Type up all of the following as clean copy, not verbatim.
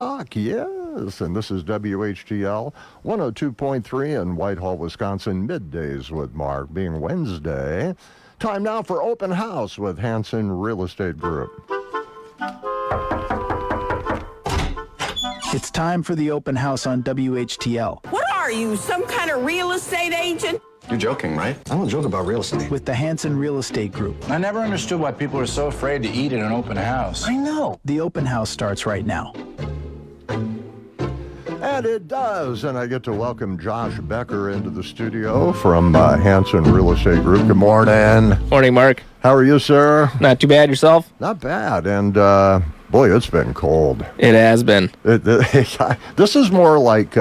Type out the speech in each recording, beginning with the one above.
Yes, and this is WHTL 102.3 in Whitehall, Wisconsin, middays with Mark, being Wednesday. Time now for Open House with Hanson Real Estate Group. It's time for the open house on WHTL. What are you, some kind of real estate agent? You're joking, right? I don't joke about real estate. With the Hanson Real Estate Group. I never understood why people are so afraid to eat at an open house. I know. The open house starts right now. And it does, and I get to welcome Josh Baecker into the studio from Hanson Real Estate Group. Good morning. Morning, Mark. How are you, sir? Not too bad. Yourself? Not bad, and boy, it's been cold. It has been. This is more like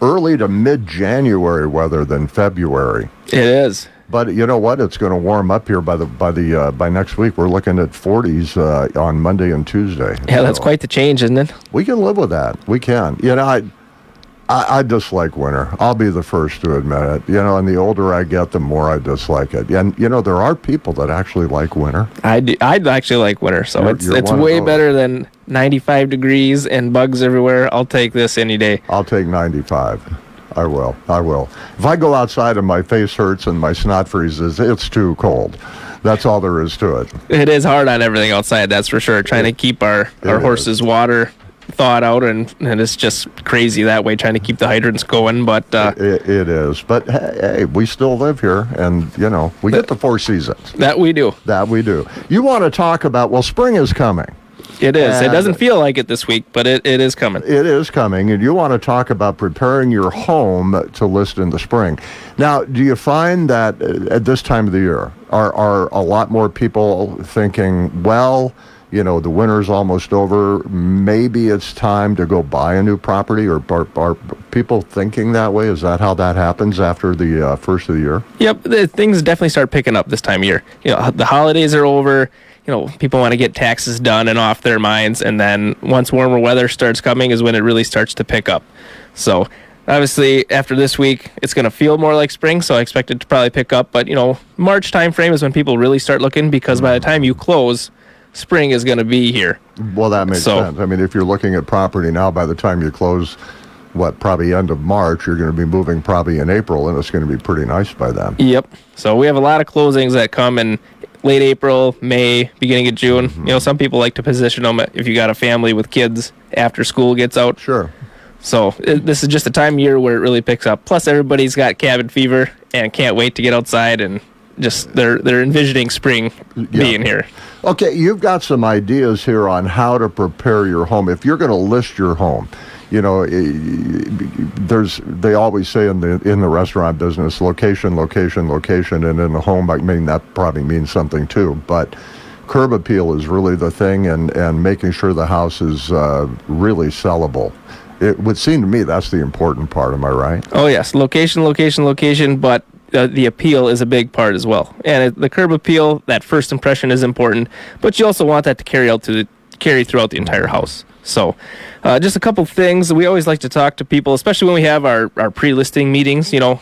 early to mid-January weather than February. It is. But you know what? It's going to warm up here by next week. We're looking at 40s on Monday and Tuesday. Yeah, that's quite the change, isn't it? We can live with that. We can. You know, I dislike winter. I'll be the first to admit it. You know, and the older I get, the more I dislike it. And you know, there are people that actually like winter. I'd actually like winter, so it's way better than 95 degrees and bugs everywhere. I'll take this any day. I'll take 95. I will. If I go outside and my face hurts and my snot freezes, it's too cold. That's all there is to it. It is hard on everything outside, that's for sure. Trying to keep our horses' water thawed out, and it's just crazy that way, trying to keep the hydrants going. But it is. But hey, we still live here, and you know, we get the four seasons. That we do. You want to talk about? Well, spring is coming. It is. It doesn't feel like it this week, but it is coming. It is coming, and you want to talk about preparing your home to list in the spring. Now, do you find that at this time of the year, are a lot more people thinking, well, you know, the winter's almost over, maybe it's time to go buy a new property, or are people thinking that way? Is that how that happens after the first of the year? Yep, things definitely start picking up this time of year. You know, the holidays are over. You know, people want to get taxes done and off their minds, and then once warmer weather starts coming is when it really starts to pick up. So obviously after this week it's going to feel more like spring, so I expect it to probably pick up. But you know, March time frame is when people really start looking, because by the time you close, spring is going to be here. Well, that makes sense. I mean, if you're looking at property now, by the time you close, probably end of March, you're going to be moving probably in April, and it's going to be pretty nice by then. Yep. So we have a lot of closings that come in late April, May, beginning of June. You know, some people like to position them if you got a family with kids after school gets out. Sure. So this is just a time of year where it really picks up. Plus, everybody's got cabin fever and can't wait to get outside, and just they're envisioning spring being here. Okay, you've got some ideas here on how to prepare your home. If you're going to list your home, you know, they always say in the restaurant business, location, and in the home, I mean, that probably means something too. But curb appeal is really the thing, and making sure the house is really sellable. It would seem to me that's the important part. Am I right? Oh yes, location, but the appeal is a big part as well. And the curb appeal, that first impression is important, but you also want that to carry throughout the entire house. So just a couple things. We always like to talk to people, especially when we have our pre-listing meetings. You know,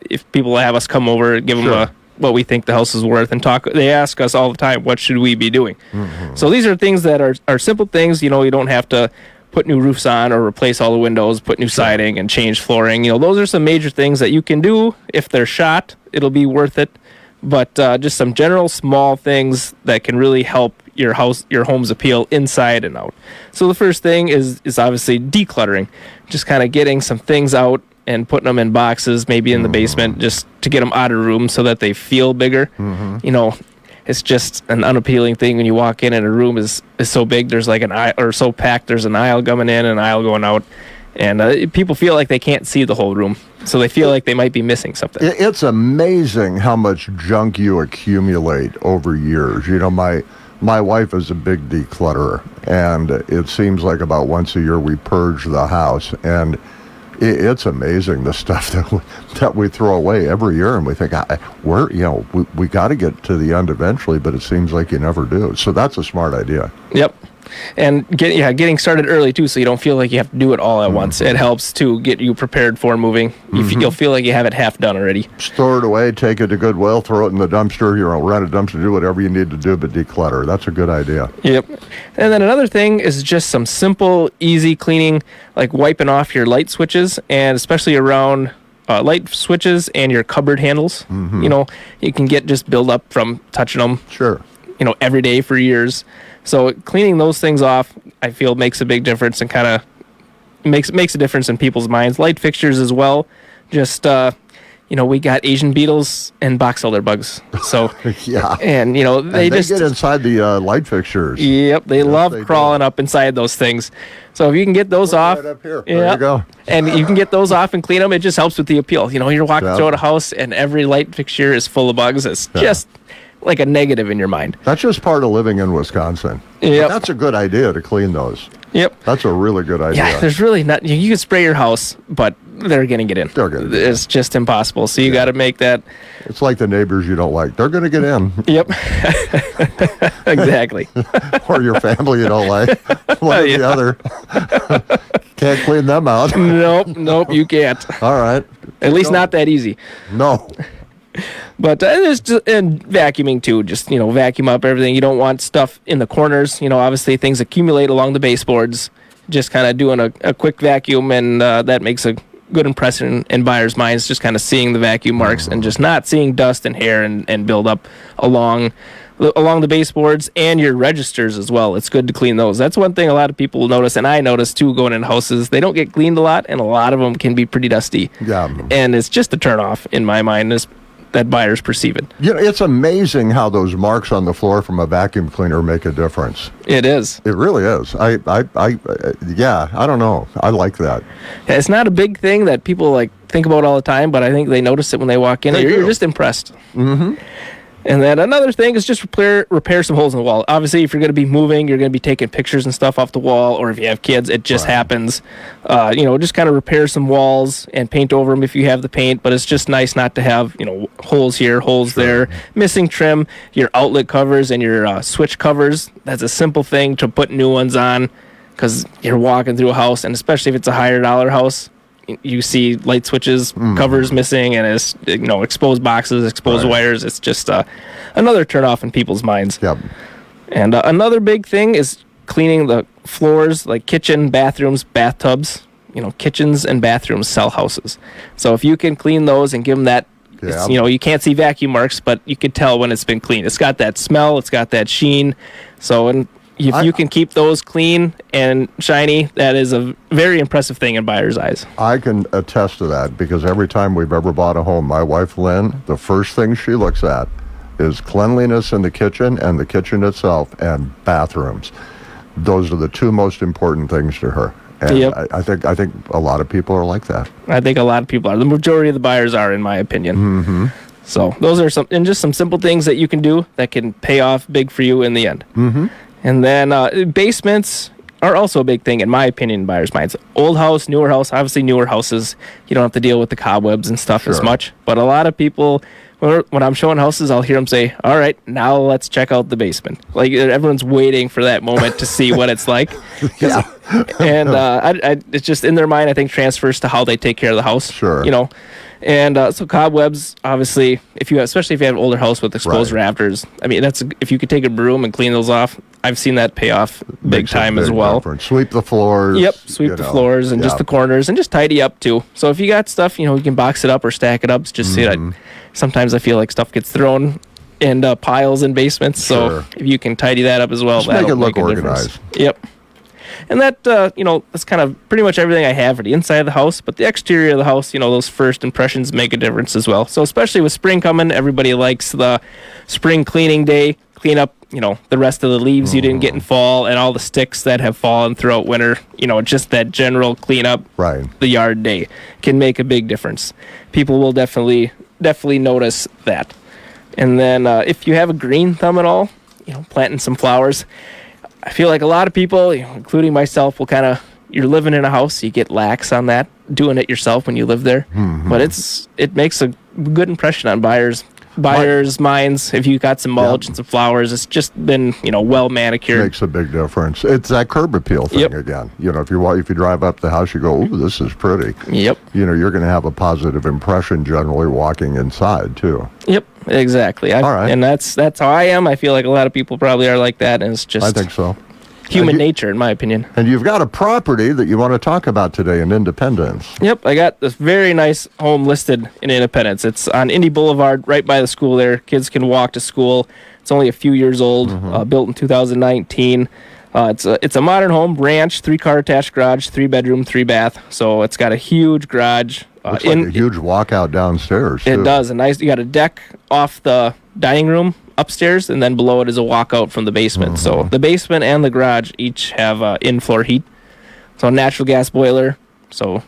if people have us come over, give them what we think the house is worth, and talk. They ask us all the time, what should we be doing? Mm-hmm. So these are things that are simple things. You know, you don't have to put new roofs on or replace all the windows, put new siding and change flooring. You know, those are some major things that you can do. If they're shot, it'll be worth it. But just some general small things that can really help your home's appeal inside and out. So the first thing is obviously decluttering, just kind of getting some things out and putting them in boxes, maybe in the basement, just to get them out of room so that they feel bigger. Mm-hmm. You know, it's just an unappealing thing when you walk in and a room is so big, there's like an aisle, or so packed, there's an aisle coming in and an aisle going out. And people feel like they can't see the whole room, so they feel like they might be missing something. It's amazing how much junk you accumulate over years. You know, my wife is a big declutterer, and it seems like about once a year we purge the house, and it's amazing the stuff that we throw away every year, and we think we got to get to the end eventually, but it seems like you never do. So that's a smart idea. Yep. And getting started early too, so you don't feel like you have to do it all at once. It helps to get you prepared for moving. You'll feel like you have it half done already. Store it away, take it to Goodwill, throw it in the dumpster. Rent a dumpster, do whatever you need to do, but declutter. That's a good idea. Yep. And then another thing is just some simple, easy cleaning, like wiping off your light switches, and especially around light switches and your cupboard handles. You can get just build up from touching them. Sure. Every day for years. So cleaning those things off, I feel, makes a big difference and kind of makes a difference in people's minds. Light fixtures as well. Just we got Asian beetles and box elder bugs. So yeah, and they just get inside the light fixtures. Yep, they love crawling up inside those things. So if you can get those off, right up here. There you go. And you can get those off and clean them. It just helps with the appeal. You're walking through a house and every light fixture is full of bugs. It's just like a negative in your mind. That's just part of living in Wisconsin. Yep. That's a good idea to clean those. Yep. That's a really good idea. Yeah, there's really not. You can spray your house, but they're going to get in. They're going to get in. It's just impossible. So you got to make that. It's like the neighbors you don't like. They're going to get in. Yep. Exactly. Or your family you don't like. One or the other. Can't clean them out. Nope, you can't. All right. At least not that easy. No. But and vacuuming too, just vacuum up everything. You don't want stuff in the corners. Obviously things accumulate along the baseboards. Just kind of doing a quick vacuum, and that makes a good impression in buyers' minds. Just kind of seeing the vacuum marks and just not seeing dust and hair and build up along the baseboards and your registers as well. It's good to clean those. That's one thing a lot of people will notice, and I notice too going in houses. They don't get cleaned a lot, and a lot of them can be pretty dusty. Yeah. And it's just a turn off in my mind. That buyers perceive it. It's amazing how those marks on the floor from a vacuum cleaner make a difference. It is. It really is. I don't know. I like that. Yeah, it's not a big thing that people think about all the time, but I think they notice it when they walk in. You're just impressed. Mm-hmm. And then another thing is just repair some holes in the wall. Obviously, if you're going to be moving, you're going to be taking pictures and stuff off the wall, or if you have kids, it just happens. Just kind of repair some walls and paint over them if you have the paint, but it's just nice not to have, holes here, holes there, missing trim, your outlet covers and your switch covers. That's a simple thing to put new ones on because you're walking through a house, and especially if it's a higher dollar house, you see light switches, covers missing, and it's exposed boxes, exposed wires. It's just another turnoff in people's minds. Yep. And another big thing is cleaning the floors, like kitchen, bathrooms, bathtubs. Kitchens and bathrooms sell houses. So if you can clean those and give them that, you can't see vacuum marks, but you can tell when it's been cleaned. It's got that smell. It's got that sheen. So if you can keep those clean and shiny, that is a very impressive thing in buyers' eyes. I can attest to that because every time we've ever bought a home, my wife, Lynn, the first thing she looks at is cleanliness in the kitchen and the kitchen itself and bathrooms. Those are the two most important things to her. And I think a lot of people are like that. I think a lot of people are. The majority of the buyers are, in my opinion. Mm-hmm. So those are some simple things that you can do that can pay off big for you in the end. Mm-hmm. And then basements are also a big thing, in my opinion, in buyers' minds. Old house, newer house. Obviously, newer houses, you don't have to deal with the cobwebs and stuff as much. But a lot of people, when I'm showing houses, I'll hear them say, all right, now let's check out the basement. Like, everyone's waiting for that moment to see what it's like. And it's just in their mind, I think, transfers to how they take care of the house. Sure. And so cobwebs, obviously, especially if you have an older house with exposed rafters, I mean, if you could take a broom and clean those off, I've seen that pay off big time as well. Difference. Sweep the floors. Yep, sweep the floors and just the corners and just tidy up too. So if you got stuff, you can box it up or stack it up. Just see that. Sometimes I feel like stuff gets thrown in piles in basements. So if you can tidy that up as well, that'll make it look organized. Yep. And that, that's kind of pretty much everything I have for the inside of the house. But the exterior of the house, those first impressions make a difference as well. So especially with spring coming, everybody likes the spring cleaning day. Clean up, the rest of the leaves you didn't get in fall and all the sticks that have fallen throughout winter. Just that general cleanup, the yard day can make a big difference. People will definitely notice that. And then if you have a green thumb at all, planting some flowers. I feel like a lot of people, including myself, will you're living in a house, you get lax on that, doing it yourself when you live there. Mm-hmm. But it makes a good impression on buyers. buyers' minds. If you got some mulch and some flowers, it's just been, well manicured. Makes a big difference. It's that curb appeal thing again. If you drive up the house, you go, "Ooh, this is pretty." Yep. You're going to have a positive impression generally walking inside too. Yep, exactly. All right. And that's how I am. I feel like a lot of people probably are like that, and it's just I think so. human nature, in my opinion. And you've got a property that you want to talk about today in Independence. Yep, I got this very nice home listed in Independence. It's on Indy Boulevard, right by the school there. Kids can walk to school. It's only a few years old, built in 2019. It's a modern home, ranch, 3-car attached garage, 3-bedroom, 3-bath. So it's got a huge garage. Looks like a huge walkout downstairs, too. It does. You got a deck off the dining room upstairs, and then below it is a walkout from the basement. So the basement and the garage each have in-floor heat. So a natural gas boiler. So,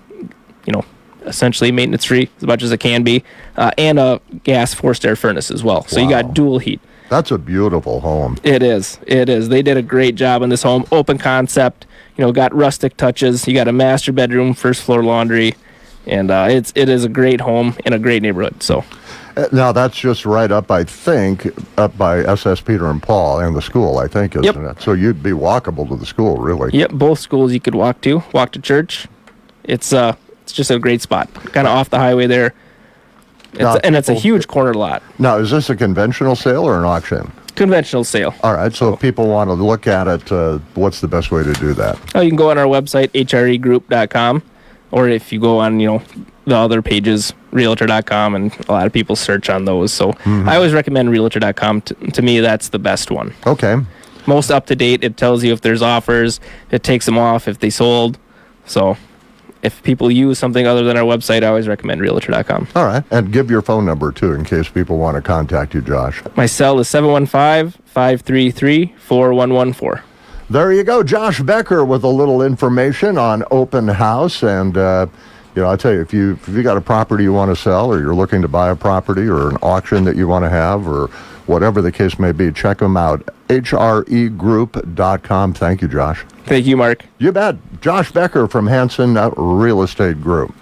essentially maintenance-free as much as it can be. And a gas forced air furnace as well. So you got dual heat. That's a beautiful home. It is. They did a great job on this home. Open concept. Got rustic touches. You got a master bedroom, first floor laundry. And it is a great home in a great neighborhood. So now that's just right up, I think, up by SS Peter and Paul and the school, I think, isn't it? So you'd be walkable to the school, really. Yep, both schools you could walk to church. It's just a great spot, kind of off the highway there. It's a huge corner lot. Now, is this a conventional sale or an auction? Conventional sale. All right, so if people want to look at it, what's the best way to do that? Oh, you can go on our website, hregroup.com. Or if you go on, the other pages, realtor.com, and a lot of people search on those. So I always recommend realtor.com. To me, that's the best one. Okay. Most up to date. It tells you if there's offers. It takes them off if they sold. So if people use something other than our website, I always recommend realtor.com. All right. And give your phone number, too, in case people want to contact you, Josh. My cell is 715-533-4114. There you go. Josh Baecker with a little information on open house. And, I tell you, if you got a property you want to sell, or you're looking to buy a property, or an auction that you want to have, or whatever the case may be, check them out. hregroup.com. Thank you, Josh. Thank you, Mark. You bet. Josh Baecker from Hanson Real Estate Group.